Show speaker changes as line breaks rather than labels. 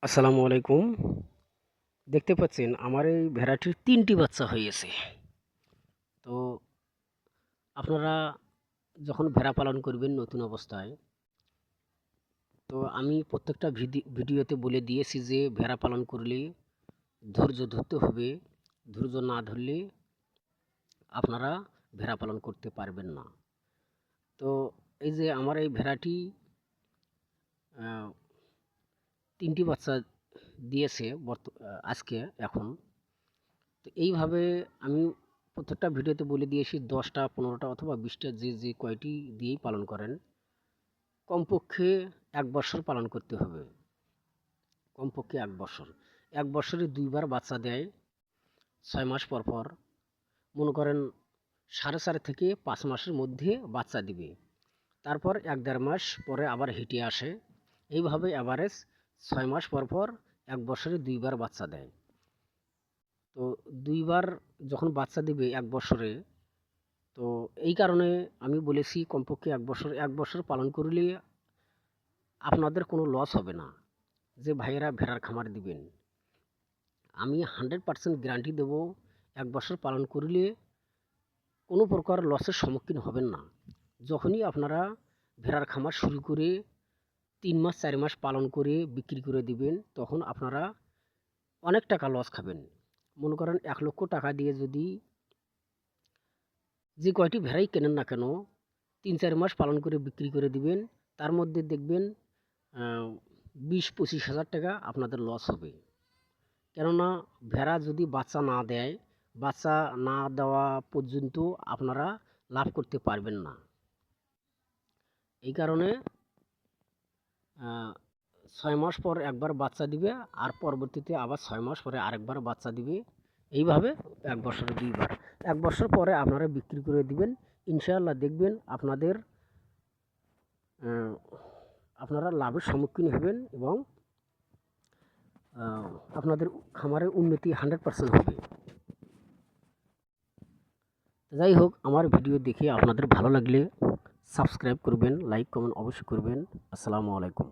আসসালামু আলাইকুম। দেখতে পাচ্ছেন আমার এই ভেড়াটির ৩ টি বাচ্চা হয়েছে। তো আপনারা যখন ভেড়া পালন করবেন নতুন অবস্থায়, তো আমি প্রত্যেকটা ভিডিওতে বলে দিয়েছি যে ভেড়া পালন করলে ধৈর্য ধরতে হবে। ধৈর্য না ধরলে আপনারা ভেড়া পালন করতে পারবেন না। তো এই যে আমার এই ভেড়াটি আ ৩ টি বাচ্চা দিয়েছে আজকে এখন। তো এইভাবে আমি প্রত্যেকটা ভিডিওতে বলে দিয়েছি ১০টা ১৫টা অথবা ২০টা যে কয়টি দিয়েই পালন করেন, কমপক্ষে ১ বৎসর পালন করতে হবে। কমপক্ষে ১ বৎসর। ১ বৎসরে ২ বার বাচ্চা দেয় ৬ মাস পর, পর। মনে করেন ৪.৫ থেকে ৫ মাসের মধ্যে বাচ্চা দিবে। তারপর ১-১.৫ মাস পরে আবার হিটে আসে। এইভাবে এভারেজ ৬ মাস পর, পর ১ বৎসরে ২ বার বাচ্চা দেয়। তো ২ বার যখন বাচ্চা দিবে ১ বৎসরে, তো এই কারণে আমি বলেছি কমপক্ষে ১ বছর পালন করলে আপনাদের কোনো লস হবে না। যে ভাইয়েরা ভেড়ার খামার দিবেন, আমি 100% গ্যারান্টি দেবো ১ বছর পালন করলে কোনো প্রকার লসের সম্মুখীন হবেন না। যখনই আপনারা ভেড়ার খামার শুরু করে ৩ মাস ৪ মাস পালন করে বিক্রি করে দিবেন, তখন আপনারা অনেক টাকা লস খাবেন। মনে করেন ১,০০,০০০ টাকা দিয়ে যদি যে কয়টি ভেড়াই কেনেন না কেন ৩-৪ মাস পালন করে বিক্রি করে দিবেন, তার মধ্যে দেখবেন ২০-২৫ হাজার টাকা আপনাদের লস হবে। কেননা ভেড়া যদি বাচ্চা না দেয়, বাচ্চা না দেওয়া পর্যন্ত আপনারা লাভ করতে পারবেন না। এই কারণে ৬ মাস পর একবার বাচ্চা দিবে, আর পরবর্তীতে আবার ৬ মাস পরে আরেকবার বাচ্চা দিবে। এইভাবে ১ বছরে ২ বার। ১ বছর পরে আপনারা বিক্রি করে দিবেন। ইনশাআল্লাহ দেখবেন আপনারা লাভের সম্মুখীন হবেন এবং আপনাদের খামারের উন্নতি 100% হবে। যাই হোক, আমার ভিডিও দেখে আপনাদের ভালো লাগলে সাবস্ক্রাইব করবেন, লাইক কমেন্ট অবশ্যই করবেন। আসসালামু আলাইকুম।